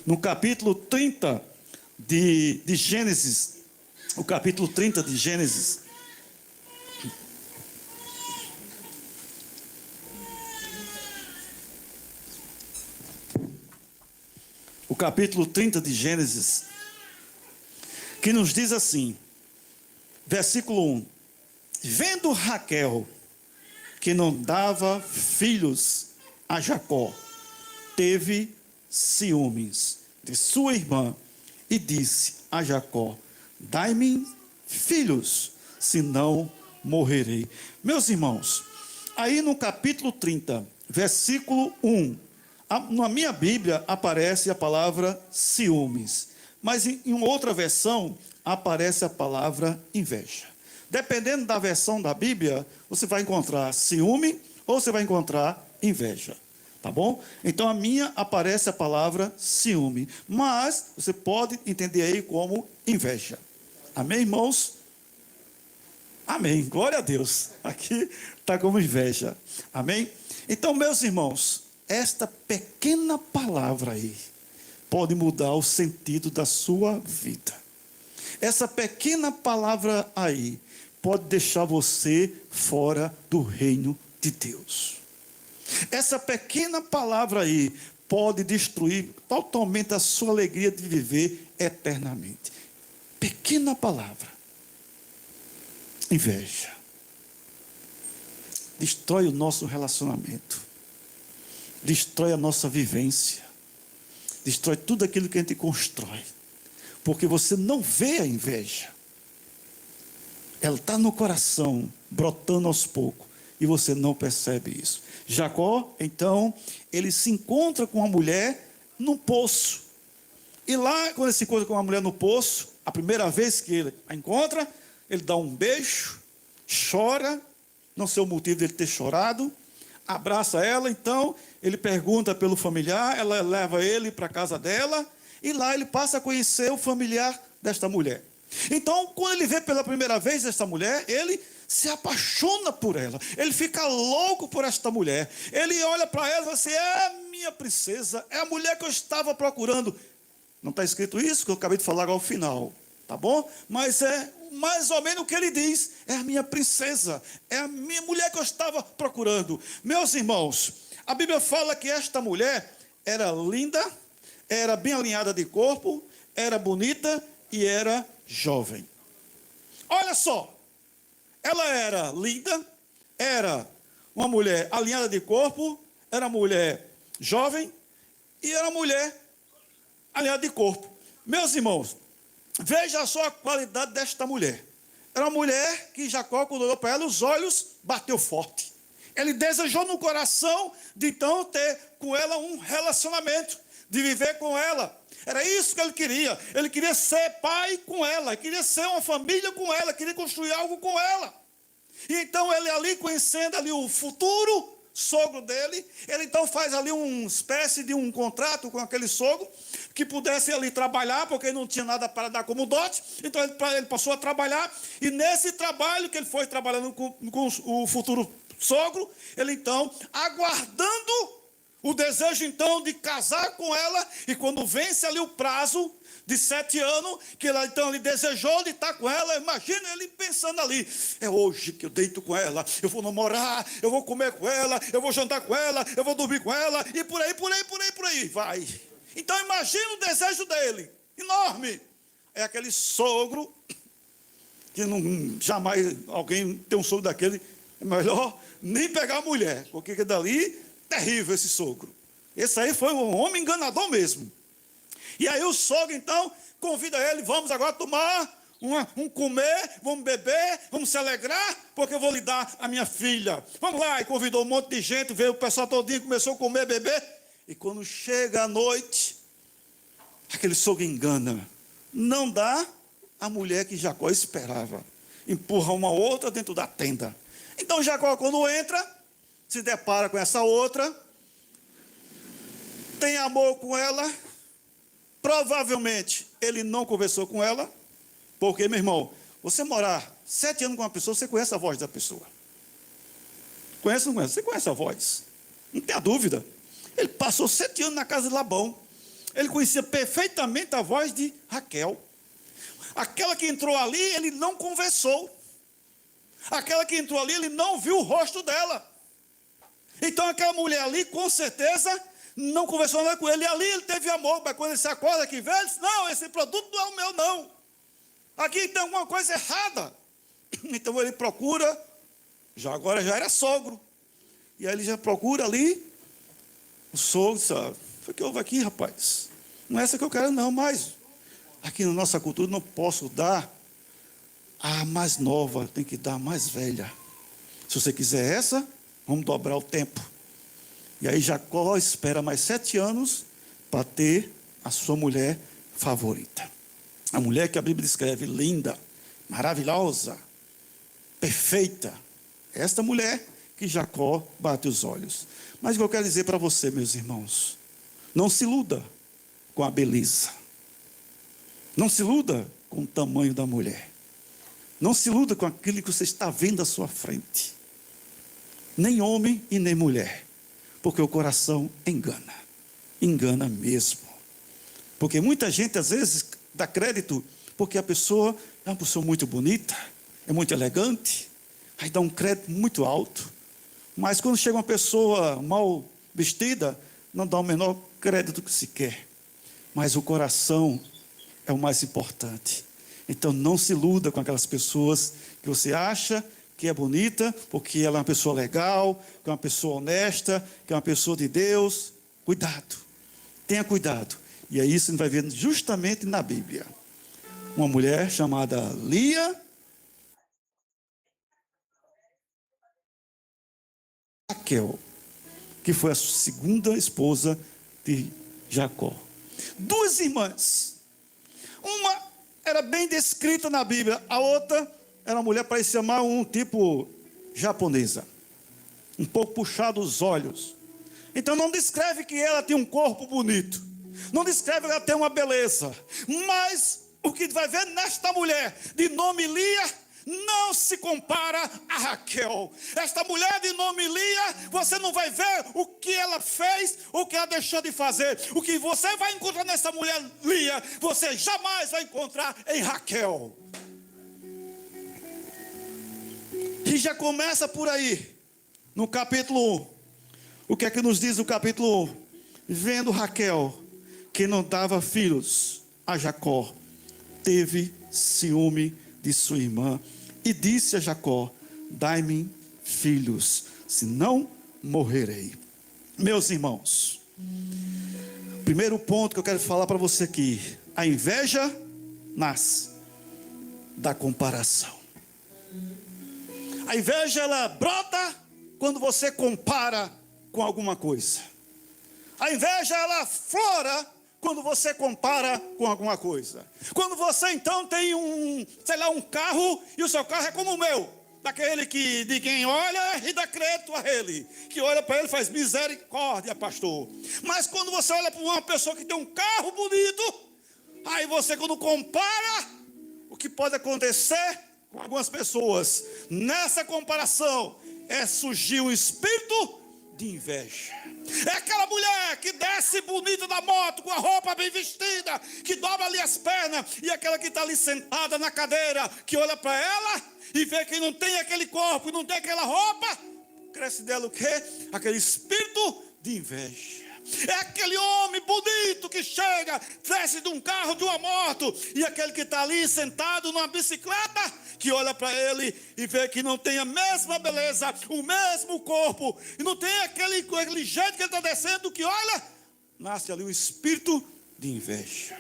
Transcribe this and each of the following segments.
no capítulo 30 de Gênesis, o capítulo 30 de Gênesis, o capítulo 30 de Gênesis, que nos diz assim, versículo 1, vendo Raquel que não dava filhos a Jacó, teve ciúmes de sua irmã e disse a Jacó, dai-me filhos, senão morrerei. Meus irmãos, aí no capítulo 30, versículo 1, na minha Bíblia aparece a palavra ciúmes, mas em outra versão aparece a palavra inveja. Dependendo da versão da Bíblia, você vai encontrar ciúme ou você vai encontrar inveja. Tá bom? Então a minha aparece a palavra ciúme, mas você pode entender aí como inveja. Amém, irmãos? Amém, glória a Deus. Aqui está como inveja. Amém? Então, meus irmãos, esta pequena palavra aí pode mudar o sentido da sua vida. Essa pequena palavra aí pode deixar você fora do reino de Deus. Essa pequena palavra aí pode destruir totalmente a sua alegria de viver eternamente. Pequena palavra. Inveja. Destrói o nosso relacionamento. Destrói a nossa vivência. Destrói tudo aquilo que a gente constrói. Porque você não vê a inveja. Ela está no coração, brotando aos poucos. E você não percebe isso. Jacó, então, ele se encontra com uma mulher num poço. E lá, quando ele se encontra com uma mulher no poço, a primeira vez que ele a encontra, ele dá um beijo, chora, não sei o motivo dele ter chorado, abraça ela, então, ele pergunta pelo familiar, ela leva ele para a casa dela, e lá ele passa a conhecer o familiar desta mulher. Então, quando ele vê pela primeira vez esta mulher, ele se apaixona por ela, ele fica louco por esta mulher, ele olha para ela e fala assim, é a minha princesa, é a mulher que eu estava procurando. Não está escrito isso, que eu acabei de falar agora ao final, tá bom? Mas é mais ou menos o que ele diz, é a minha princesa, é a minha mulher que eu estava procurando. Meus irmãos, a Bíblia fala que esta mulher era linda, era bem alinhada de corpo, era bonita e era jovem. Olha só, ela era linda, era uma mulher alinhada de corpo, era uma mulher jovem e era uma mulher alinhada de corpo. Meus irmãos, veja só a qualidade desta mulher. Era uma mulher que Jacó, quando olhou para ela, os olhos bateu forte. Ele desejou no coração de então ter com ela um relacionamento, de viver com ela. Era isso que ele queria. Ele queria ser pai com ela, queria ser uma família com ela, queria construir algo com ela. E então ele ali, conhecendo ali o futuro sogro dele, ele então faz ali uma espécie de um contrato com aquele sogro, que pudesse ali trabalhar, porque ele não tinha nada para dar como dote, então ele passou a trabalhar, e nesse trabalho que ele foi trabalhando com o futuro sogro, ele então, aguardando o desejo então de casar com ela, e quando vence ali o prazo de 7 anos, que ele então ele desejou de estar com ela, imagina ele pensando ali, é hoje que eu deito com ela, eu vou namorar, eu vou comer com ela, eu vou jantar com ela, eu vou dormir com ela, e por aí, vai. Então imagina o desejo dele, enorme. É aquele sogro, que não, jamais alguém tem um sogro daquele, é melhor nem pegar a mulher, porque dali, terrível esse sogro. Esse aí foi um homem enganador mesmo. E aí o sogro então convida ele, vamos agora tomar um comer, vamos beber, vamos se alegrar, porque eu vou lhe dar a minha filha. Vamos lá, e convidou um monte de gente, veio o pessoal todinho, começou a comer, beber, e quando chega a noite, aquele sogro engana, não dá a mulher que Jacó esperava, empurra uma outra dentro da tenda. Então Jacó, quando entra, se depara com essa outra, tem amor com ela. Provavelmente ele não conversou com ela, porque, meu irmão, você morar 7 anos com uma pessoa, você conhece a voz da pessoa. Conhece ou não conhece? Você conhece a voz, não tem a dúvida. Ele passou 7 anos na casa de Labão. Ele conhecia perfeitamente a voz de Raquel. Aquela que entrou ali, ele não conversou. Aquela que entrou ali, ele não viu o rosto dela. Então aquela mulher ali, com certeza, não conversou nada com ele. E ali ele teve amor, mas quando ele se acorda aqui, velho, ele disse, não, esse produto não é o meu, não. Aqui tem alguma coisa errada. Então ele procura, agora já era sogro. E aí ele já procura ali, o sogro disse, foi que houve aqui, rapaz? Não é essa que eu quero não, mas aqui na nossa cultura não posso dar a mais nova, tem que dar a mais velha. Se você quiser essa, vamos dobrar o tempo. E aí Jacó espera mais 7 anos para ter a sua mulher favorita. A mulher que a Bíblia descreve linda, maravilhosa, perfeita. Esta mulher que Jacó bate os olhos. Mas o que eu quero dizer para você, meus irmãos, não se iluda com a beleza. Não se iluda com o tamanho da mulher. Não se iluda com aquilo que você está vendo à sua frente. Nem homem e nem mulher. Porque o coração engana. Engana mesmo. Porque muita gente às vezes dá crédito porque a pessoa é uma pessoa muito bonita, é muito elegante, aí dá um crédito muito alto. Mas quando chega uma pessoa mal vestida, não dá o menor crédito que se quer. Mas o coração é o mais importante. Então não se iluda com aquelas pessoas que você acha que é bonita, porque ela é uma pessoa legal, que é uma pessoa honesta, que é uma pessoa de Deus. Cuidado, tenha cuidado. E é isso que a gente vai ver justamente na Bíblia. Uma mulher chamada Lia, Raquel, que foi a segunda esposa de Jacó. 2 irmãs. Uma era bem descrita na Bíblia, a outra era uma mulher, parecia mais um tipo japonesa, um pouco puxado os olhos. Então não descreve que ela tem um corpo bonito, não descreve que ela tem uma beleza, mas o que vai ver nesta mulher de nome Lia não se compara a Raquel. Esta mulher de nome Lia, você não vai ver o que ela fez, o que ela deixou de fazer. O que você vai encontrar nessa mulher Lia, você jamais vai encontrar em Raquel. E já começa por aí, no capítulo 1. O que é que nos diz o capítulo 1? Vendo Raquel, que não dava filhos a Jacó, teve ciúme de sua irmã e disse a Jacó, dai-me filhos, senão morrerei. Meus irmãos, primeiro ponto que eu quero falar para você aqui, a inveja nasce da comparação. A inveja, ela brota quando você compara com alguma coisa. A inveja, ela flora quando você compara com alguma coisa. Quando você então tem um carro, e o seu carro é como o meu, daquele que de quem olha e dá crédito a ele, que olha para ele e faz misericórdia, pastor. Mas quando você olha para uma pessoa que tem um carro bonito, aí você, quando compara, o que pode acontecer com algumas pessoas nessa comparação é surgir um espírito de inveja. É aquela mulher que desce bonita da moto, com a roupa bem vestida, que dobra ali as pernas, e aquela que está ali sentada na cadeira, que olha para ela e vê que não tem aquele corpo, não tem aquela roupa, cresce dela o quê? Aquele espírito de inveja. É aquele homem bonito que chega, desce de um carro, de uma moto, e aquele que está ali sentado numa bicicleta, que olha para ele e vê que não tem a mesma beleza, o mesmo corpo, e não tem aquele jeito que ele está descendo, que olha, nasce ali o espírito de inveja.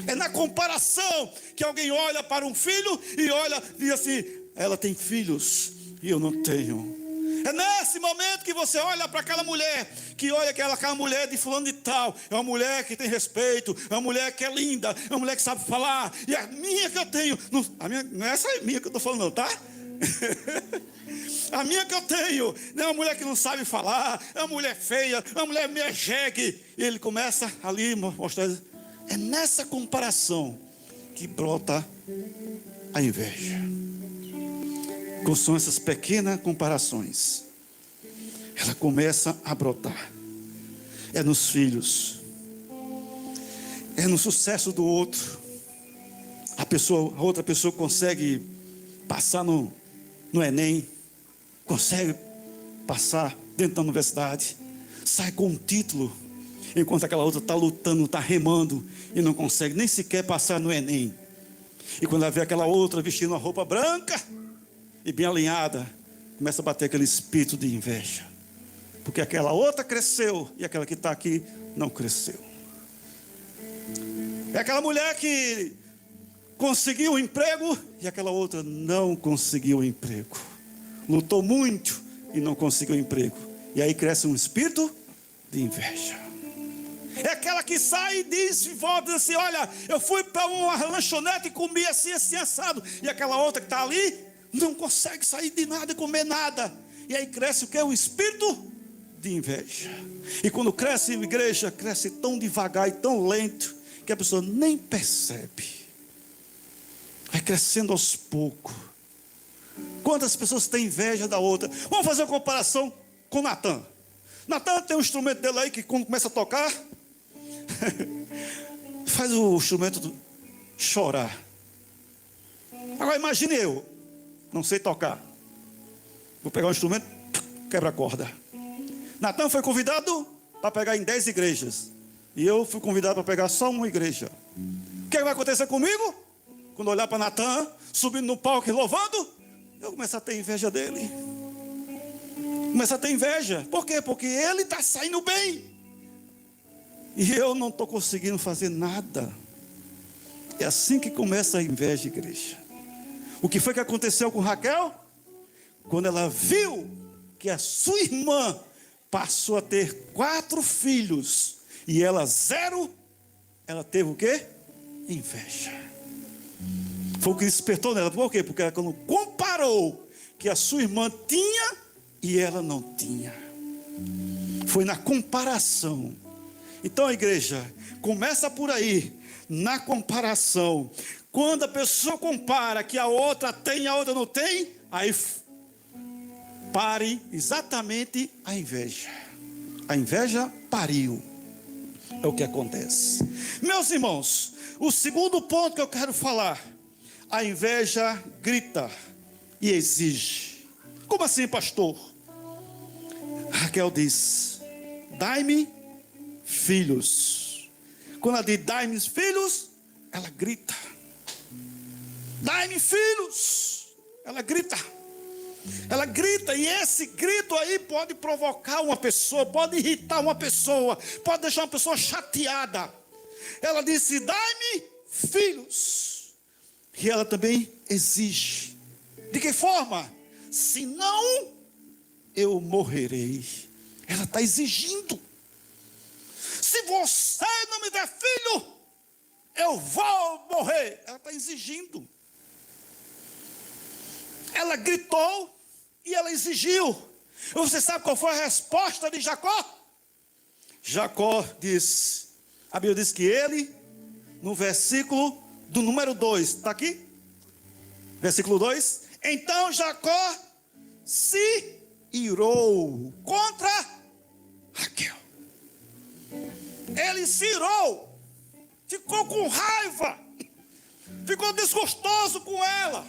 É na comparação que alguém olha para um filho e olha e diz assim, ela tem filhos e eu não tenho. É nesse momento que você olha para aquela mulher, que olha aquela mulher de fulano de tal, é uma mulher que tem respeito, é uma mulher que é linda, é uma mulher que sabe falar, e a minha que eu tenho, não é essa minha que eu estou falando não, tá? A minha que eu tenho, não é uma mulher que não sabe falar, é uma mulher feia, é uma mulher meio jegue, e ele começa ali mostrar, é nessa comparação que brota a inveja. São essas pequenas comparações. Ela começa a brotar. É nos filhos. é no sucesso do outro. A outra pessoa consegue passar no Enem, consegue passar dentro da universidade, sai com um título, enquanto aquela outra está lutando, está remando e não consegue nem sequer passar no Enem. E quando ela vê aquela outra vestindo uma roupa branca e bem alinhada, começa a bater aquele espírito de inveja, porque aquela outra cresceu e aquela que está aqui não cresceu. É aquela mulher que conseguiu um emprego e aquela outra não conseguiu o emprego, lutou muito e não conseguiu o emprego, e aí cresce um espírito de inveja. É aquela que sai e diz, volta assim: olha, eu fui para uma lanchonete e comi assim, assim, assado. E aquela outra que está ali não consegue sair de nada e comer nada. E aí cresce o que? O espírito de inveja. E quando cresce a igreja, cresce tão devagar e tão lento que a pessoa nem percebe. Vai crescendo aos poucos. Quantas pessoas têm inveja da outra? Vamos fazer uma comparação com Natan. Natan tem um instrumento dele aí que quando começa a tocar faz o instrumento chorar. Agora imagine eu, não sei tocar, vou pegar um instrumento, quebra a corda. Natan foi convidado para pegar em 10 igrejas, e eu fui convidado para pegar só uma igreja. O que vai acontecer comigo? Quando eu olhar para Natan subindo no palco e louvando, eu começo a ter inveja dele. Começo a ter inveja. Por quê? Porque ele está saindo bem e eu não estou conseguindo fazer nada. É assim que começa a inveja, igreja. O que foi que aconteceu com Raquel? Quando ela viu que a sua irmã passou a ter 4 filhos e ela 0, ela teve o quê? Inveja. Foi o que despertou nela. Por quê? Porque ela quando comparou que a sua irmã tinha e ela não tinha. Foi na comparação. Então, a igreja, começa por aí, na comparação. Quando a pessoa compara que a outra tem e a outra não tem, aí pare exatamente a inveja. A inveja pariu. É o que acontece. Meus irmãos, o segundo ponto que eu quero falar: a inveja grita e exige. Como assim, pastor? Raquel diz: dai-me filhos. Quando ela diz dai-me filhos, ela grita. Dai-me filhos. Ela grita. Ela grita, e esse grito aí pode provocar uma pessoa, pode irritar uma pessoa, pode deixar uma pessoa chateada. Ela disse: dai-me filhos. E ela também exige. De que forma? Senão eu morrerei. Ela está exigindo. Se você não me der filho, eu vou morrer. Ela está exigindo. Ela gritou e ela exigiu. Você sabe qual foi a resposta de Jacó? Jacó diz, a Bíblia diz que ele, no versículo do número 2, está aqui? Versículo 2. Então Jacó se irou contra Raquel. Ele se irou, ficou com raiva, ficou desgostoso com ela.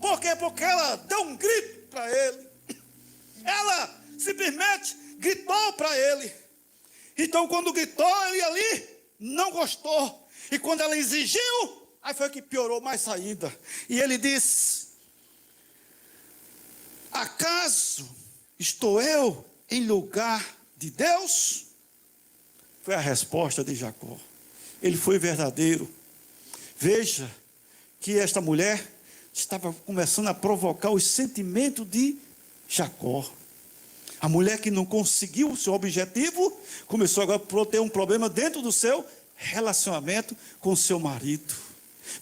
Por quê? Porque ela deu um grito para ele. Ela simplesmente gritou para ele. Então quando gritou, ele ali não gostou. E quando ela exigiu, aí foi que piorou mais ainda. E ele disse: acaso estou eu em lugar de Deus? Foi a resposta de Jacó. Ele foi verdadeiro. Veja que esta mulher estava começando a provocar os sentimentos de Jacó. A mulher que não conseguiu o seu objetivo, começou agora a ter um problema dentro do seu relacionamento com o seu marido.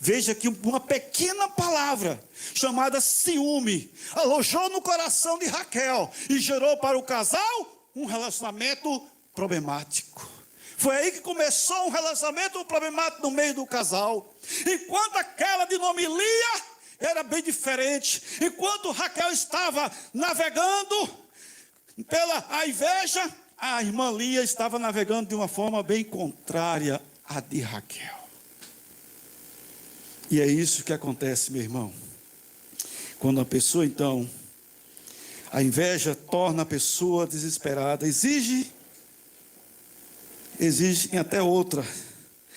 Veja que uma pequena palavra chamada ciúme alojou no coração de Raquel e gerou para o casal um relacionamento problemático. Foi aí que começou um relacionamento problemático no meio do casal. Enquanto aquela de nome Lia era bem diferente. Enquanto Raquel estava navegando pela a inveja, a irmã Lia estava navegando de uma forma bem contrária a de Raquel. E é isso que acontece, meu irmão. Quando a pessoa, então, a inveja torna a pessoa desesperada, exige em até outra.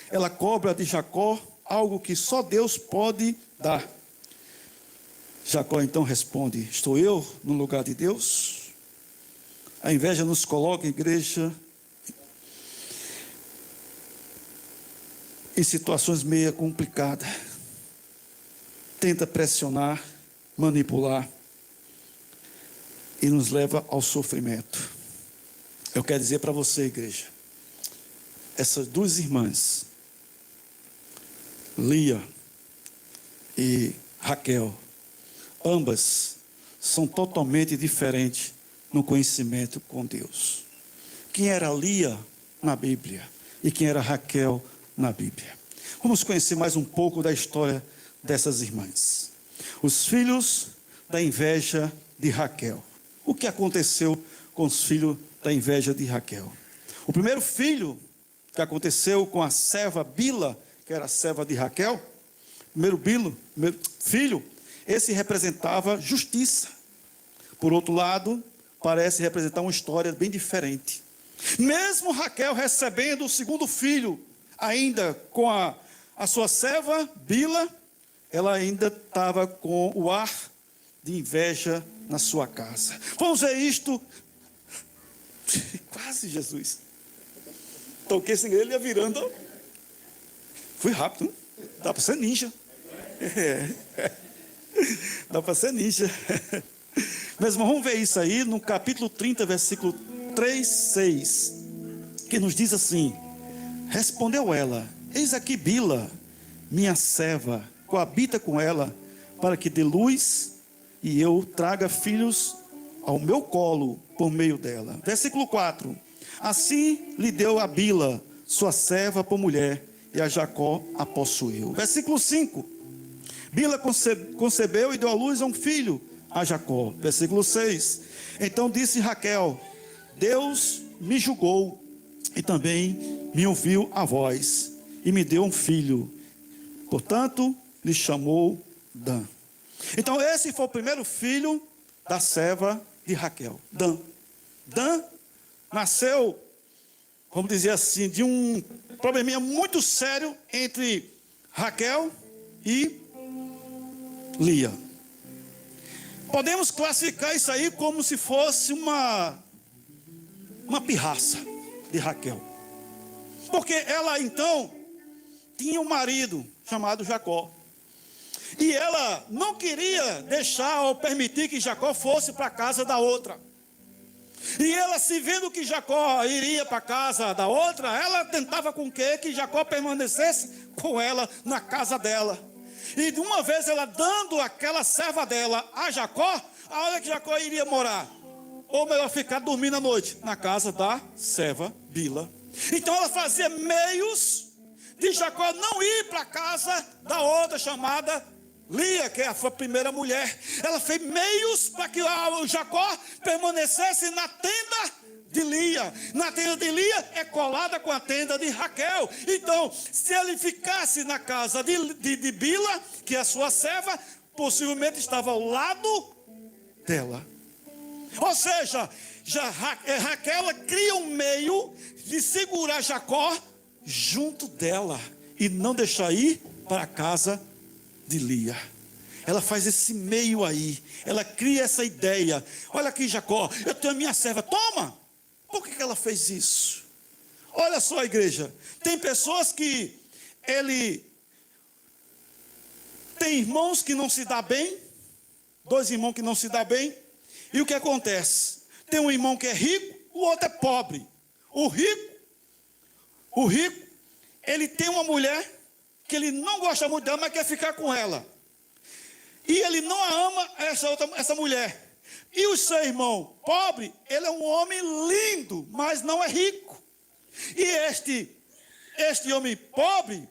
Ela cobra de Jacó algo que só Deus pode dar. Jacó então responde: estou eu no lugar de Deus? A inveja nos coloca, igreja, em situações meio complicadas. Tenta pressionar, manipular e nos leva ao sofrimento. Eu quero dizer para você, igreja, essas duas irmãs, Lia e Raquel, ambas são totalmente diferentes no conhecimento com Deus. Quem era Lia na Bíblia e quem era Raquel na Bíblia? Vamos conhecer mais um pouco da história dessas irmãs. Os filhos da inveja de Raquel. O que aconteceu com os filhos da inveja de Raquel? O primeiro filho que aconteceu com a serva Bila, que era a serva de Raquel, primeiro filho, esse representava justiça. Por outro lado, parece representar uma história bem diferente. Mesmo Raquel recebendo o segundo filho, ainda com a sua serva Bila, ela ainda estava com o ar de inveja na sua casa. Vamos ver isto. Quase, Jesus. Toquei sem ele, ia virando. Fui rápido, hein? Dá para ser ninja. Dá para ser ninja. Mas vamos ver isso aí no capítulo 30, versículo 3, 6. Que nos diz assim: respondeu ela: eis aqui Bila, minha serva, coabita com ela, para que dê luz e eu traga filhos ao meu colo por meio dela. Versículo 4. Assim lhe deu a Bila, sua serva, por mulher, e a Jacó a possuiu. Versículo 5. Bila concebeu e deu à luz a um filho, a Jacó. Versículo 6. Então disse Raquel: Deus me julgou e também me ouviu a voz e me deu um filho. Portanto, lhe chamou Dan. Então esse foi o primeiro filho da serva de Raquel, Dan. Dan nasceu, vamos dizer assim, de um probleminha muito sério entre Raquel e Lia. Podemos classificar isso aí como se fosse uma pirraça de Raquel. Porque ela então tinha um marido chamado Jacó. E ela não queria deixar ou permitir que Jacó fosse para a casa da outra. E ela, se vendo que Jacó iria para a casa da outra, ela tentava com que Jacó permanecesse com ela na casa dela. E de uma vez ela dando aquela serva dela a Jacó, a hora que Jacó iria morar, ou melhor, ficar dormindo à noite, na casa da serva Bila. Então ela fazia meios de Jacó não ir para a casa da outra chamada Lia, que é a sua primeira mulher. Ela fez meios para que o Jacó permanecesse na tenda de Lia. Na tenda de Lia é colada com a tenda de Raquel. Então, se ele ficasse na casa de Bila, que é a sua serva, possivelmente estava ao lado dela. Ou seja, Raquel cria um meio de segurar Jacó junto dela e não deixar ir para a casa de Lia. Ela faz esse meio aí. Ela cria essa ideia. Olha aqui, Jacó, eu tenho a minha serva, toma. Por que ela fez isso? Olha só, igreja, tem pessoas que tem irmãos que não se dá bem, dois irmãos que não se dá bem, e o que acontece? Tem um irmão que é rico, o outro é pobre. O rico, ele tem uma mulher que ele não gosta muito dela, mas quer ficar com ela. E ele não ama essa mulher. E o seu irmão pobre, ele é um homem lindo, mas não é rico. E este homem pobre,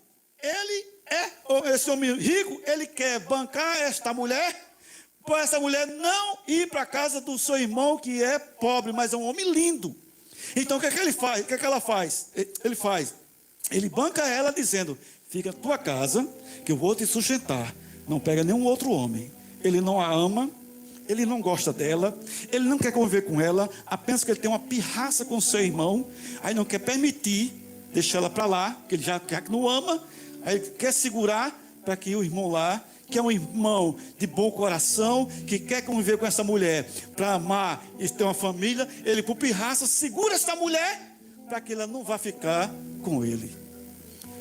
esse homem rico, ele quer bancar esta mulher, para essa mulher não ir para a casa do seu irmão que é pobre, mas é um homem lindo. Então o que é que ele faz? O que é que ela faz? Ele faz. Ele banca ela dizendo: fica na tua casa, que eu vou te sustentar. Não pega nenhum outro homem. Ele não a ama, ele não gosta dela, ele não quer conviver com ela, apenas que ele tem uma pirraça com seu irmão, aí não quer permitir, deixa ela para lá, que ele já não ama, aí ele quer segurar para que o irmão lá, que é um irmão de bom coração, que quer conviver com essa mulher, para amar e ter uma família, ele por pirraça segura essa mulher, para que ela não vá ficar com ele.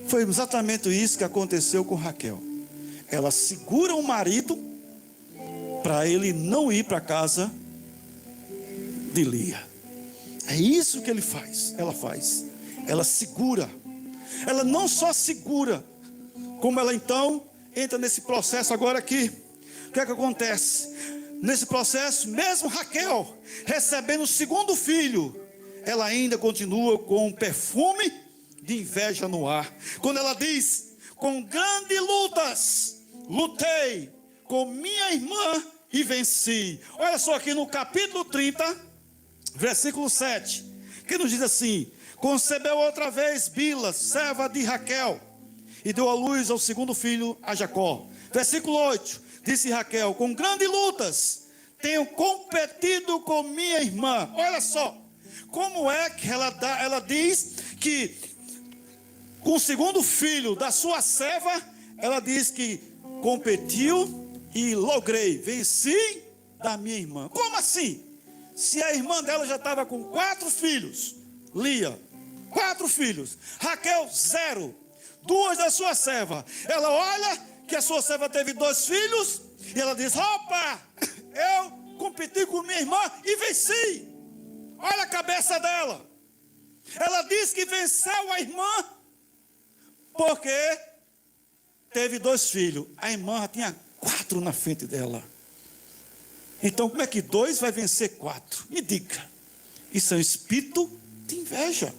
Foi exatamente isso que aconteceu com Raquel. Ela segura o marido para ele não ir para a casa de Lia. É isso que ele faz. Ela faz. Ela segura. Ela não só segura, como ela então entra nesse processo agora aqui. O que é que acontece? Nesse processo, mesmo Raquel recebendo o segundo filho, ela ainda continua com um perfume de inveja no ar. Quando ela diz: com grandes lutas lutei com minha irmã e venci. Olha só aqui no capítulo 30, versículo 7, que nos diz assim: concebeu outra vez Bila, serva de Raquel, e deu à luz ao segundo filho, a Jacó. Versículo 8, disse Raquel: com grandes lutas tenho competido com minha irmã. Olha só, como é que ela diz que com o segundo filho da sua serva, ela diz que competiu e logrei, venci da minha irmã. Como assim? Se a irmã dela já estava com 4 filhos, Lia, 4 filhos, Raquel 0, 2 da sua serva. Ela olha que a sua serva teve 2 filhos e ela diz: opa, eu competi com minha irmã e venci. Olha a cabeça dela. Ela diz que venceu a irmã porque teve 2 filhos. A irmã já tinha 4 na frente dela. Então como é que 2 vai vencer 4? Me diga. Isso é um espírito de inveja.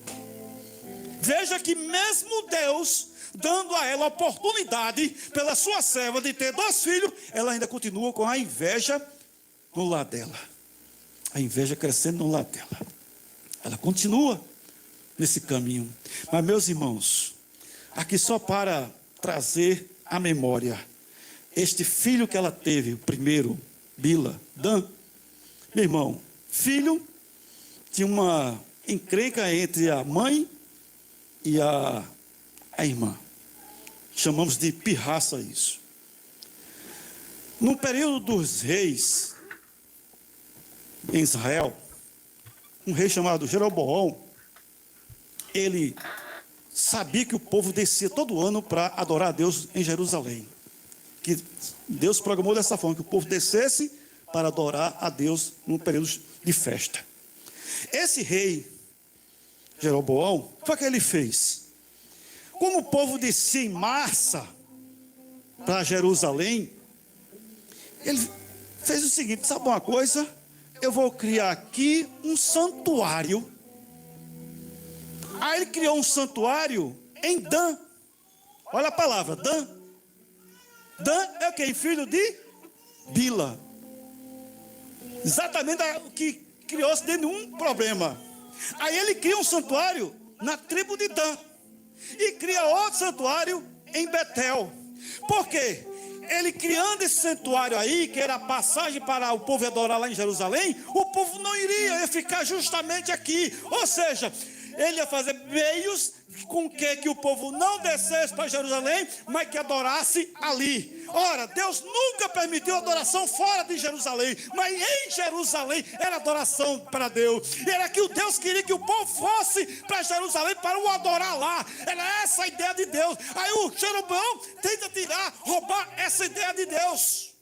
Veja que mesmo Deus dando a ela a oportunidade pela sua serva de ter 2 filhos, ela ainda continua com a inveja no lar dela. A inveja crescendo no lar dela. Ela continua nesse caminho. Mas meus irmãos, aqui só para trazer a memória, este filho que ela teve, o primeiro, Bila, Dan, meu irmão, filho, tinha uma encrenca entre a mãe e a irmã. Chamamos de pirraça isso. No período dos reis em Israel, um rei chamado Jeroboão, ele sabia que o povo descia todo ano para adorar a Deus em Jerusalém. Que Deus programou dessa forma, que o povo descesse para adorar a Deus num período de festa. Esse rei, Jeroboão, o que ele fez? Como o povo descia em massa para Jerusalém, ele fez o seguinte: sabe uma coisa? Eu vou criar aqui um santuário. Aí ele criou um santuário em Dan. Olha a palavra, Dan. Dan é o que? Filho de Bila. Exatamente o que criou-se dentro de um problema. Aí ele cria um santuário na tribo de Dan. E cria outro santuário em Betel. Por quê? Ele criando esse santuário aí, que era a passagem para o povo adorar lá em Jerusalém, o povo não ia ficar justamente aqui. Ou seja, ele ia fazer meios com que o povo não descesse para Jerusalém, mas que adorasse ali. Ora, Deus nunca permitiu adoração fora de Jerusalém, mas em Jerusalém era adoração para Deus. E era que o Deus queria que o povo fosse para Jerusalém para o adorar lá. Era essa a ideia de Deus. Aí o Jeroboão tenta roubar essa ideia de Deus.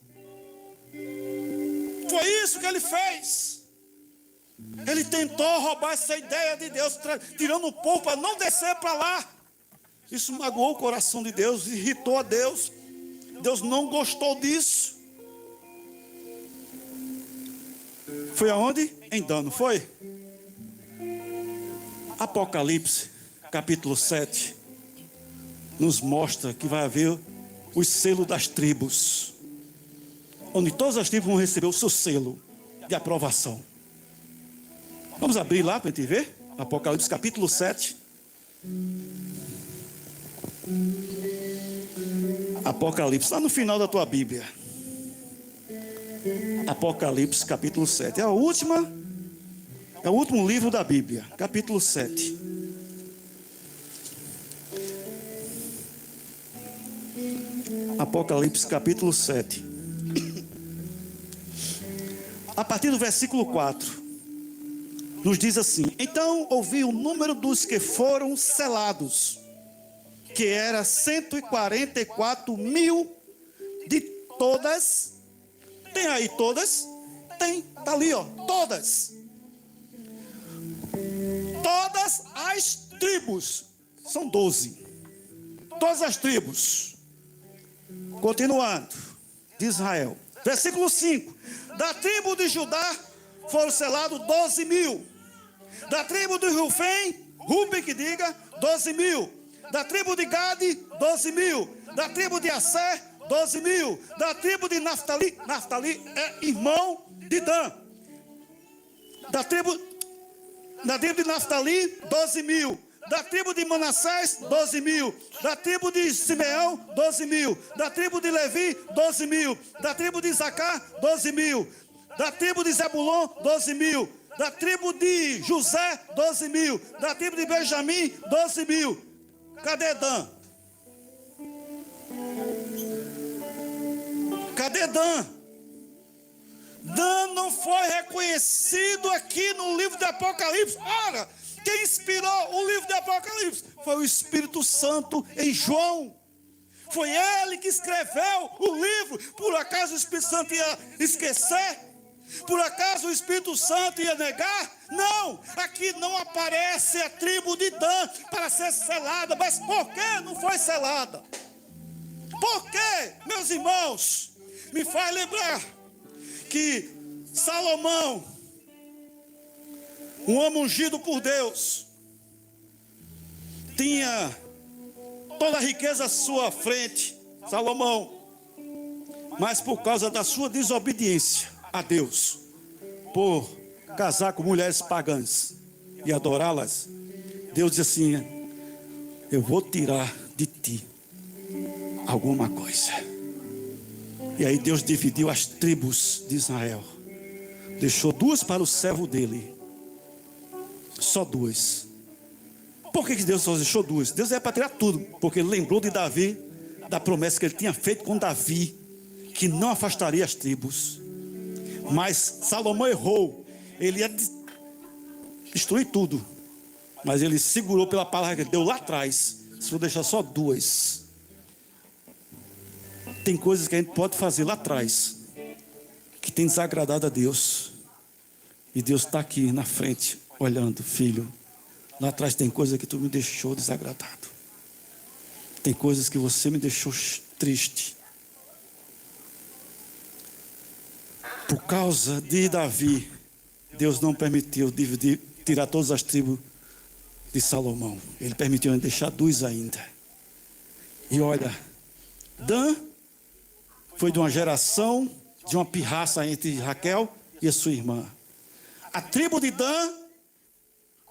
Foi isso que ele fez. Ele tentou roubar essa ideia de Deus, tirando o povo para não descer para lá. Isso magoou o coração de Deus, irritou a Deus. Deus não gostou disso. Foi aonde? Em Dan, não foi? Apocalipse, capítulo 7, nos mostra que vai haver os selos das tribos, onde todas as tribos vão receber o seu selo de aprovação. Vamos abrir lá para a gente ver? Apocalipse capítulo 7. Apocalipse, lá no final da tua Bíblia. Apocalipse, capítulo 7. É o último livro da Bíblia, capítulo 7. Apocalipse, capítulo 7. A partir do versículo 4, nos diz assim: então ouvi o número dos que foram selados, que era 144 mil de todas. Tem aí todas? Tem, está ali, ó, todas. Todas as tribos, são 12. Todas as tribos. Continuando, de Israel. Versículo 5. Da tribo de Judá foram selados 12 mil. Da tribo de Ruben que diga, 12 mil. Da tribo de Gade, 12 mil. Da tribo de Asser, 12 mil. Da tribo de Naftali, Naftali é irmão de Dan. Da tribo de Naftali, 12 mil. Da tribo de Manassés, 12 mil. Da tribo de Simeão, 12 mil. Da tribo de Levi, 12 mil. Da tribo de Isacar, 12 mil. Da tribo de Zebulon, 12 mil. Da tribo de José, 12 mil. Da tribo de Benjamim, 12 mil. Cadê Dan? Cadê Dan? Dan não foi reconhecido aqui no livro de Apocalipse. Ora, quem inspirou o livro de Apocalipse foi o Espírito Santo em João. Foi ele que escreveu o livro. Por acaso o Espírito Santo ia esquecer? Por acaso o Espírito Santo ia negar? Não, aqui não aparece a tribo de Dan para ser selada. Mas por que não foi selada? Por quê, meus irmãos? Me faz lembrar que Salomão, um homem ungido por Deus, tinha toda a riqueza à sua frente, Salomão, mas por causa da sua desobediência a Deus, por casar com mulheres pagãs e adorá-las, Deus disse assim: eu vou tirar de ti alguma coisa. E aí Deus dividiu as tribos de Israel, deixou 2 para o servo dele, só 2. Por que Deus só deixou 2? Deus é para tirar tudo, porque ele lembrou de Davi, da promessa que ele tinha feito com Davi, que não afastaria as tribos. Mas Salomão errou, ele ia destruir tudo, mas ele segurou pela palavra que ele deu lá atrás. Se for deixar só 2, tem coisas que a gente pode fazer lá atrás que tem desagradado a Deus, e Deus está aqui na frente olhando: filho, lá atrás tem coisa que tu me deixou desagradado, tem coisas que você me deixou triste. Por causa de Davi, Deus não permitiu tirar todas as tribos de Salomão. Ele permitiu deixar 2 ainda. E olha, Dan foi de uma geração, de uma pirraça entre Raquel e a sua irmã. A tribo de Dan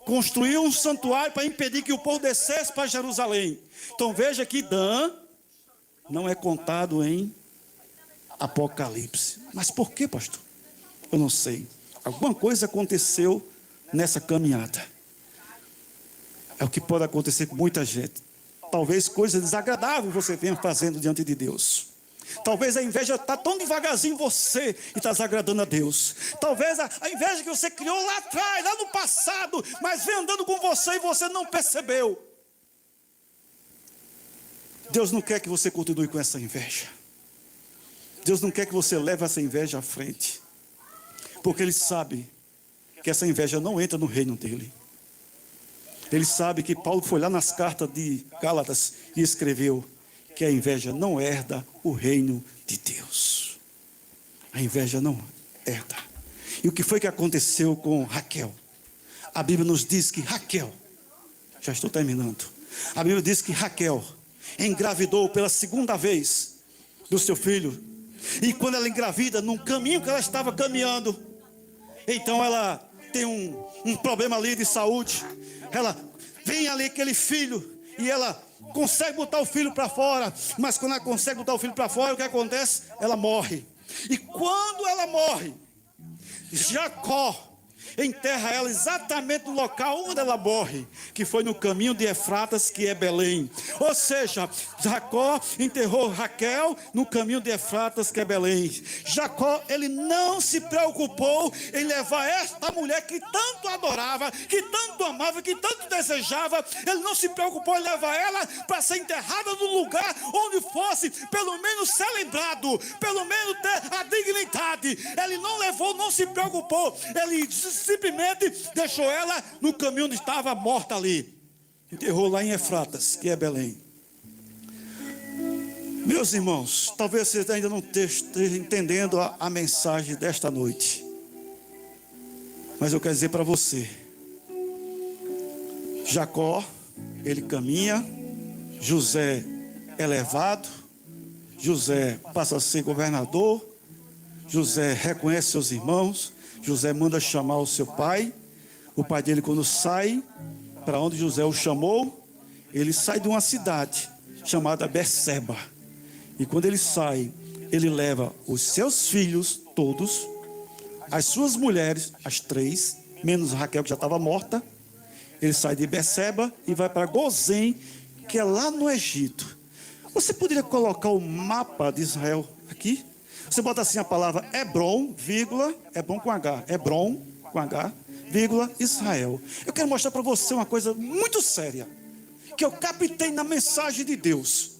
construiu um santuário para impedir que o povo descesse para Jerusalém. Então veja que Dan não é contado em Apocalipse. Mas por que, pastor? Eu não sei. Alguma coisa aconteceu nessa caminhada. É o que pode acontecer com muita gente. Talvez coisa desagradável você venha fazendo diante de Deus. Talvez a inveja está tão devagarzinho em você e está desagradando a Deus. Talvez a inveja que você criou lá atrás, lá no passado, mas vem andando com você e você não percebeu. Deus não quer que você continue com essa inveja. Deus não quer que você leve essa inveja à frente, porque Ele sabe que essa inveja não entra no reino dEle. Ele sabe que Paulo foi lá nas cartas de Gálatas e escreveu que a inveja não herda o reino de Deus. A inveja não herda. E o que foi que aconteceu com Raquel? A Bíblia nos diz que Raquel, já estou terminando, a Bíblia diz que Raquel engravidou pela 2ª vez do seu filho. E quando ela engravida, num caminho que ela estava caminhando, então ela tem um problema ali de saúde. Ela vem ali aquele filho, e ela consegue botar o filho para fora, mas quando ela consegue botar o filho para fora, o que acontece? Ela morre. E quando ela morre, Jacó enterra ela exatamente no local onde ela morre, que foi no caminho de Efratas, que é Belém. Ou seja, Jacó enterrou Raquel no caminho de Efratas, que é Belém. Jacó, ele não se preocupou em levar esta mulher que tanto adorava, que tanto amava, que tanto desejava. Ele não se preocupou em levar ela para ser enterrada no lugar onde fosse pelo menos ser lembrado, pelo menos ter a dignidade. Ele não levou, não se preocupou. Ele simplesmente deixou ela no caminho onde estava morta ali. Enterrou lá em Efratas, que é Belém. Meus irmãos, talvez vocês ainda não estejam entendendo a mensagem desta noite. Mas eu quero dizer para você. Jacó, ele caminha. José é levado. José passa a ser governador. José reconhece seus irmãos. José manda chamar o seu pai. O pai dele, quando sai para onde José o chamou, ele sai de uma cidade chamada Berseba. E quando ele sai, ele leva os seus filhos todos, as suas mulheres, as 3, menos Raquel, que já estava morta. Ele sai de Berseba e vai para Gozém, que é lá no Egito. Você poderia colocar o mapa de Israel aqui? Você bota assim a palavra Hebron, vírgula, Hebron com H, Hebron com H, vírgula, Israel. Eu quero mostrar para você uma coisa muito séria, que eu captei na mensagem de Deus.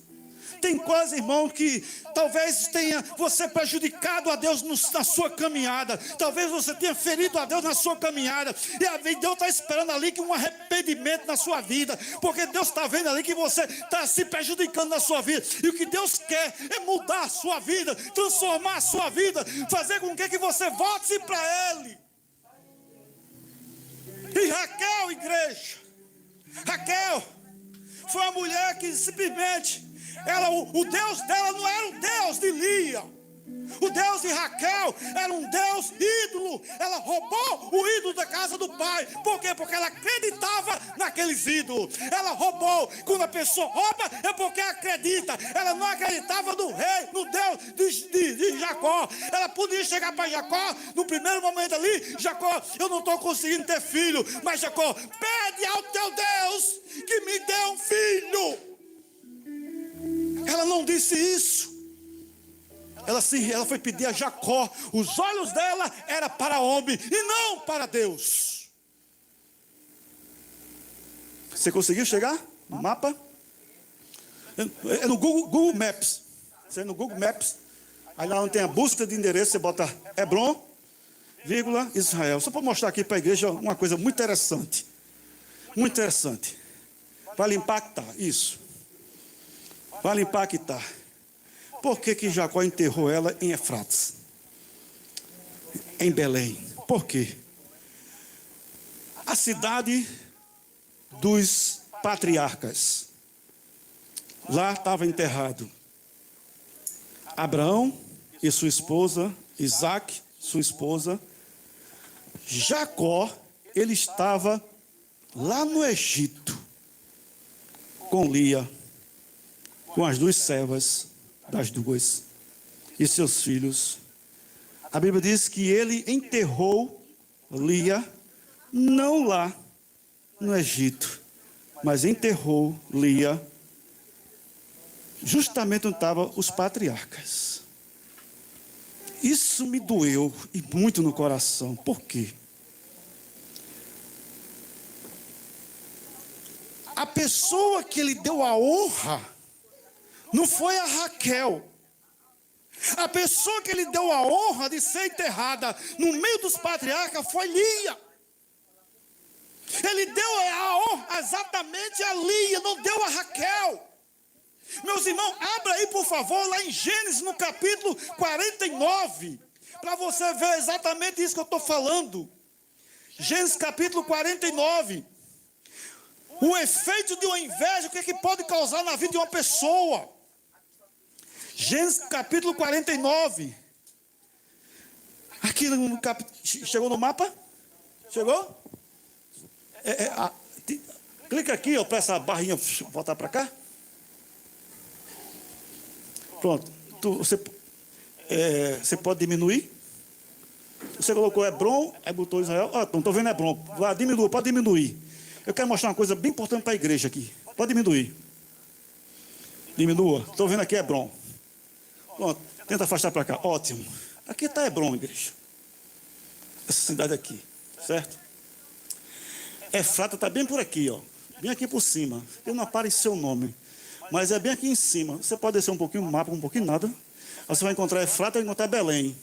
Tem coisa, irmão, que talvez tenha você prejudicado a Deus na sua caminhada. Talvez você tenha ferido a Deus na sua caminhada. E Deus está esperando ali que um arrependimento na sua vida. Porque Deus está vendo ali que você está se prejudicando na sua vida. E o que Deus quer é mudar a sua vida, transformar a sua vida, fazer com que você volte para Ele. E Raquel, igreja, Raquel foi uma mulher que simplesmente o Deus dela não era o Deus de Lia. O Deus de Raquel era um Deus ídolo. Ela roubou o ídolo da casa do pai. Por quê? Porque ela acreditava naqueles ídolos. Ela roubou. Quando a pessoa rouba é porque acredita. Ela não acreditava no rei, no Deus de Jacó. Ela podia chegar para Jacó no primeiro momento ali: Jacó, eu não estou conseguindo ter filho, mas Jacó, pede ao teu Deus que me dê um filho. Ela não disse isso. Ela foi pedir a Jacó. Os olhos dela eram para homem e não para Deus. Você conseguiu chegar no mapa? É no Google Maps. Você é no Google Maps. Aí lá onde tem a busca de endereço, você bota Hebron, vírgula, Israel. Só para mostrar aqui para a igreja uma coisa muito interessante. Muito interessante. Para lhe impactar, isso. Para lhe impactar. Por que Jacó enterrou ela em Efratas? Em Belém. Por quê? A cidade dos patriarcas. Lá estava enterrado Abraão e sua esposa, Isaac, sua esposa. Jacó, ele estava lá no Egito com Lia, com as 2 servas das 2 e seus filhos. A Bíblia diz que ele enterrou Lia, não lá no Egito, mas enterrou Lia justamente onde estavam os patriarcas. Isso me doeu e muito no coração. Por quê? A pessoa que ele deu a honra não foi a Raquel. A pessoa que ele deu a honra de ser enterrada no meio dos patriarcas foi Lia. Ele deu a honra exatamente a Lia, não deu a Raquel. Meus irmãos, abra aí por favor, lá em Gênesis no capítulo 49, para você ver exatamente isso que eu estou falando. Gênesis capítulo 49. O efeito de uma inveja, o que é que pode causar na vida de uma pessoa? Gênesis capítulo 49. Aqui no chegou no mapa? Chegou? Clica aqui, ó, para essa barrinha voltar para cá. Pronto. Você pode diminuir. Você colocou Hebron, aí botou Israel. Não estou vendo Hebron. Vai, diminua, pode diminuir. Eu quero mostrar uma coisa bem importante para a igreja aqui. Pode diminuir. Diminua. Estou vendo aqui Hebron. Pronto. Tenta afastar para cá. Ótimo. Aqui está Hebron, igreja. Essa cidade aqui. Certo? Efrata está bem por aqui, ó. Bem aqui por cima. Eu não apareceu o nome. Mas é bem aqui em cima. Você pode descer um pouquinho o mapa, um pouquinho nada. Aí você vai encontrar Efrata e vai encontrar Belém.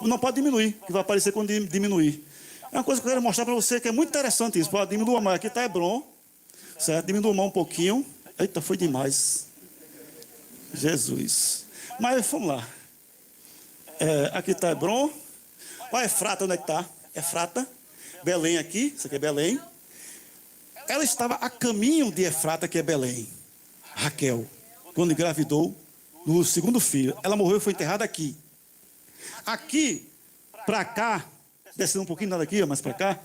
Não pode diminuir, que vai aparecer quando diminuir. É uma coisa que eu quero mostrar para você que é muito interessante isso. Pode diminuir mais. Aqui está Hebron. Certo? Diminua mais um pouquinho. Eita, foi demais. Jesus. Mas vamos lá. Aqui está Hebron. Olha Efrata, onde é que está? Efrata. Belém aqui. Isso aqui é Belém. Ela estava a caminho de Efrata, que é Belém. Raquel, quando engravidou do segundo filho. Ela morreu e foi enterrada aqui. Aqui, para cá, descendo um pouquinho nada aqui, mas para cá,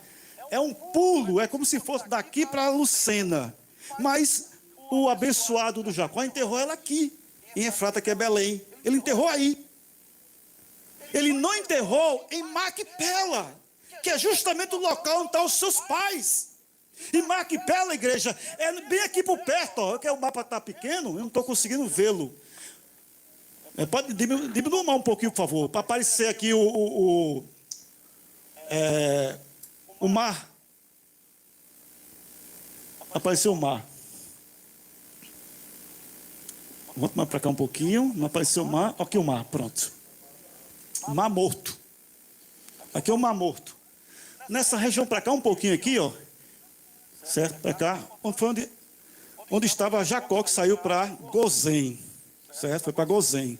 é um pulo, é como se fosse daqui para Lucena. Mas o abençoado do Jacó enterrou ela aqui, em Efrata, que é Belém. Ele enterrou aí. Ele não enterrou em Macpela, que é justamente o local onde estão os seus pais. E Macpela, igreja, é bem aqui por perto, ó. Que o mapa está pequeno, eu não estou conseguindo vê-lo. Pode diminuir um pouquinho, por favor, para aparecer aqui o mar. Apareceu o mar. Vamos mais para cá um pouquinho. Não apareceu o mar. Aqui o mar, pronto. Mar Morto. Aqui é o Mar Morto. Nessa região para cá um pouquinho aqui, ó. Certo? Para cá. Onde estava Jacó, que saiu para Gozém. Certo? Foi para Gozém.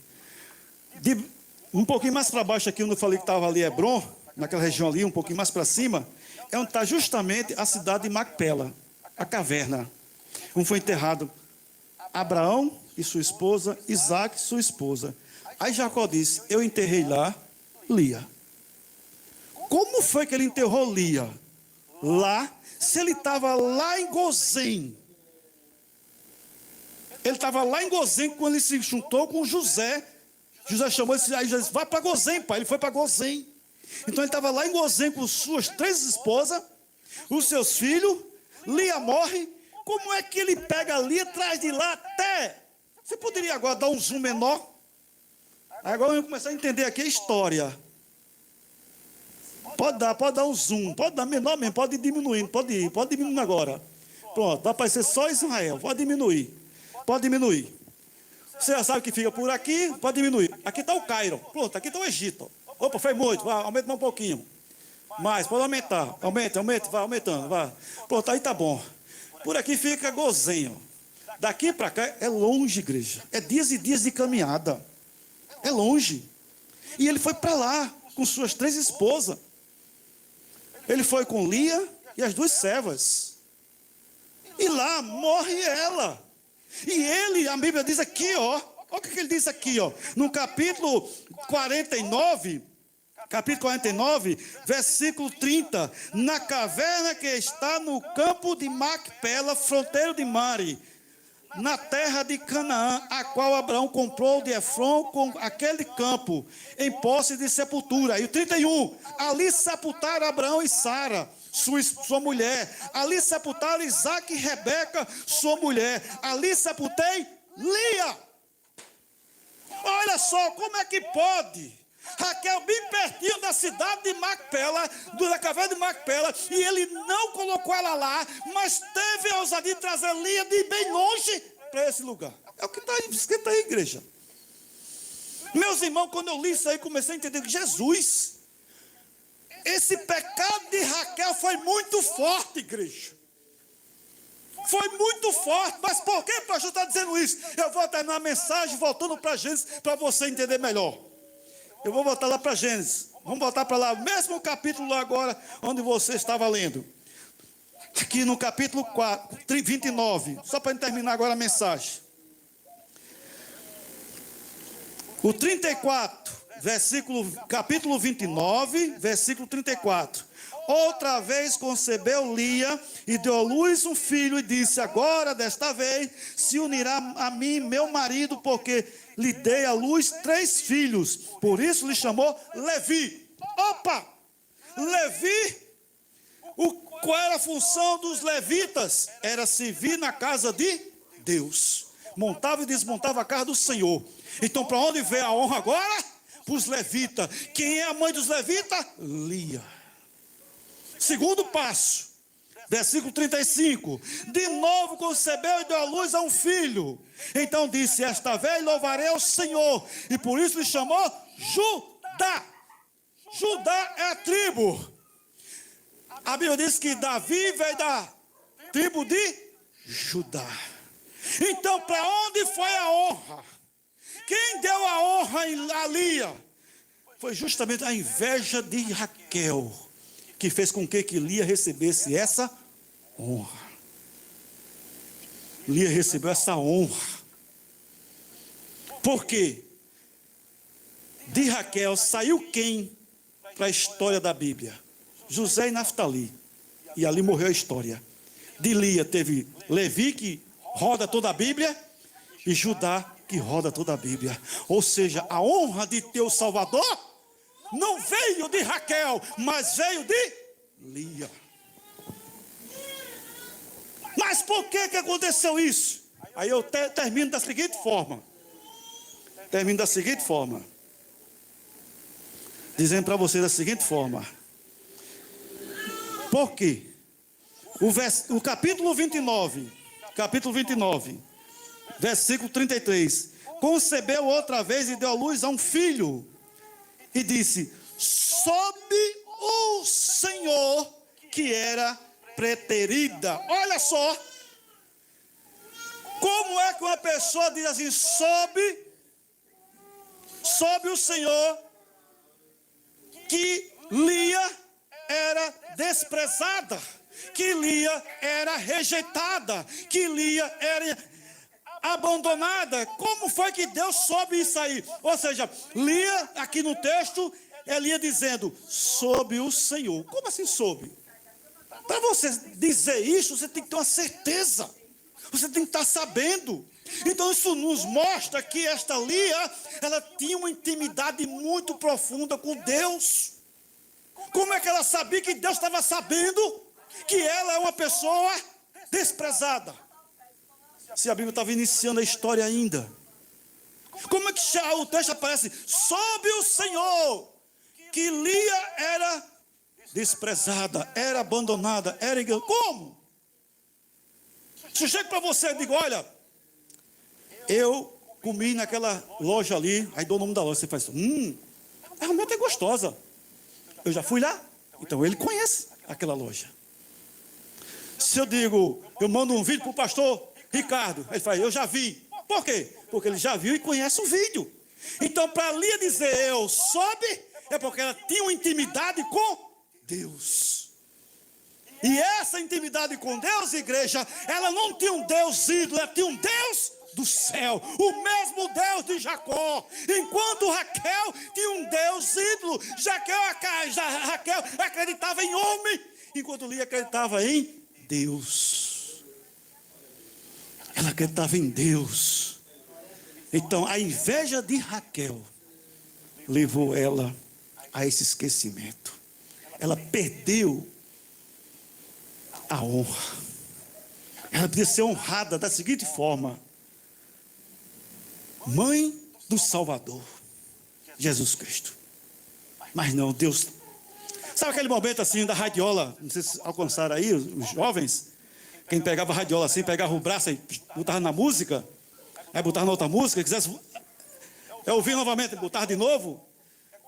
Um pouquinho mais para baixo aqui, onde eu falei que estava ali Hebron, naquela região ali, um pouquinho mais para cima, é onde está justamente a cidade de Macpela, a caverna, onde foi enterrado Abraão e sua esposa, Isaac e sua esposa. Aí Jacó disse, eu enterrei lá Lia. Como foi que ele enterrou Lia? Lá, se ele estava lá em Gozém. Ele estava lá em Gozém quando ele se juntou com José. José chamou ele e disse, vai para Gozém, pai. Ele foi para Gozém. Então ele estava lá em Gozém com suas 3 esposas, os seus filhos. Lia morre. Como é que ele pega Lia, traz de lá até... Você poderia agora dar um zoom menor? Agora eu vou começar a entender aqui a história. Pode dar um zoom. Pode dar menor mesmo, pode ir diminuindo. Pode diminuir agora. Pronto, vai aparecer só Israel. Pode diminuir. Pode diminuir. Você já sabe que fica por aqui, pode diminuir. Aqui está o Cairo. Pronto, aqui está o Egito. Opa, foi muito. Vai, aumenta mais um pouquinho. Mais, pode aumentar. Aumenta, vai aumentando. Vai. Pronto, aí está bom. Por aqui fica Gozém. Daqui para cá é longe, igreja. É dias e dias de caminhada. É longe. E ele foi para lá com suas 3 esposas. Ele foi com Lia e as 2 servas. E lá morre ela. E ele, a Bíblia diz aqui, ó. Olha o que ele diz aqui, ó. No capítulo 49, versículo 30. Na caverna que está no campo de Macpela, fronteiro de Mare, na terra de Canaã, a qual Abraão comprou de Efron com aquele campo, em posse de sepultura. E o 31, ali sepultaram Abraão e Sara, sua mulher. Ali sepultaram Isaac e Rebeca, sua mulher. Ali sepultei Lia. Olha só, como é que pode? Raquel bem pertinho da cidade de Macpela, da caverna de Macpela, e ele não colocou ela lá, mas teve a ousadia de trazer Lia de bem longe para esse lugar. É o que está escrito aí, igreja. Meus irmãos, quando eu li isso aí, comecei a entender que Jesus, esse pecado de Raquel foi muito forte, igreja. Foi muito forte. Mas por que o pastor está dizendo isso? Eu vou terminar a mensagem voltando para Gênesis para você entender melhor. Eu vou voltar lá para Gênesis. Vamos voltar para lá, mesmo capítulo lá agora, onde você estava lendo. Aqui no capítulo 29. Só para terminar agora a mensagem. O 34, capítulo 29, versículo 34. outra vez concebeu Lia e deu à luz um filho e disse: agora, desta vez, se unirá a mim meu marido, porque lhe dei à luz 3 filhos. Por isso lhe chamou Levi. Opa! Levi, qual era a função dos levitas? Era servir na casa de Deus. Montava e desmontava a casa do Senhor. Então, para onde veio a honra agora? Para os levitas. Quem é a mãe dos levitas? Lia. Segundo passo, versículo 35. De novo concebeu e deu à luz a um filho. Então disse: esta vez louvarei ao Senhor. E por isso lhe chamou Judá. Judá é a tribo. A Bíblia diz que Davi veio da tribo de Judá. Então, para onde foi a honra? Quem deu a honra a Lia? Foi justamente a inveja de Raquel, que fez com que Lia recebesse essa honra. Lia recebeu essa honra. Por quê? De Raquel saiu quem para a história da Bíblia? José e Naftali. E ali morreu a história. De Lia teve Levi, que roda toda a Bíblia, e Judá, que roda toda a Bíblia. Ou seja, a honra de teu Salvador não veio de Raquel, mas veio de Lia. Mas por que aconteceu isso? Aí eu termino da seguinte forma. Dizendo para vocês da seguinte forma. Por quê? O capítulo 29, versículo 33. Concebeu outra vez e deu à luz a um filho. E disse: soube o Senhor que era preterida. Olha só. Como é que uma pessoa diz assim: soube o Senhor que Lia era desprezada, que Lia era rejeitada, que Lia era abandonada? Como foi que Deus soube isso aí? Ou seja, Lia, aqui no texto, é Lia dizendo: soube o Senhor. Como assim soube? Para você dizer isso, você tem que ter uma certeza. Você tem que estar sabendo. Então isso nos mostra que esta Lia, ela tinha uma intimidade muito profunda com Deus. Como é que ela sabia que Deus estava sabendo que ela é uma pessoa desprezada? Se a Bíblia estava iniciando a história ainda. Como é que o texto aparece? Soube o Senhor que Lia era desprezada, era abandonada, era enganada. Como? Se eu chego para você e digo: olha, eu comi naquela loja ali, aí dou o nome da loja, você faz: realmente é gostosa. Eu já fui lá, então ele conhece aquela loja. Se eu digo, eu mando um vídeo para o pastor Ricardo, ele fala: eu já vi. Por quê? Porque ele já viu e conhece o vídeo. Então, para Lia dizer eu soube, é porque ela tinha uma intimidade com Deus. E essa intimidade com Deus, igreja, ela não tinha um Deus ídolo, ela tinha um Deus do céu, o mesmo Deus de Jacó. Enquanto Raquel tinha um Deus ídolo, Raquel acreditava em homem, enquanto Lia acreditava em Deus. Ela acreditava em Deus. Então a inveja de Raquel levou ela a esse esquecimento. Ela perdeu a honra. Ela podia ser honrada da seguinte forma: mãe do Salvador, Jesus Cristo. Mas não, Deus. Sabe aquele momento assim da radiola? Não sei se alcançaram aí os jovens. Quem pegava a radiola assim, pegava o braço e botava na música, aí botava na outra música, quisesse ouvir novamente, botava de novo.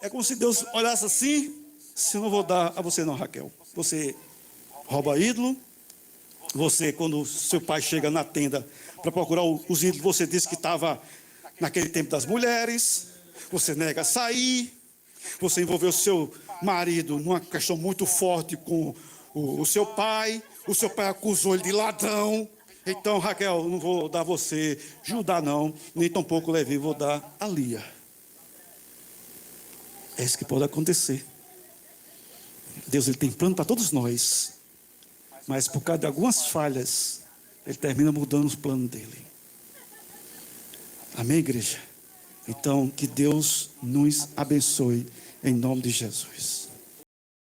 É como se Deus olhasse assim: se não vou dar a você não, Raquel. Você rouba ídolo. Você, quando seu pai chega na tenda para procurar os ídolos, você disse que estava naquele tempo das mulheres. Você nega sair. Você envolveu seu marido numa questão muito forte com o seu pai. O seu pai acusou ele de ladrão. Então, Raquel, não vou dar você Judá não, nem tampouco Levi, vou dar a Lia. É isso que pode acontecer. Deus ele tem plano para todos nós, mas por causa de algumas falhas, ele termina mudando os planos dele. Amém, igreja? Então, que Deus nos abençoe em nome de Jesus.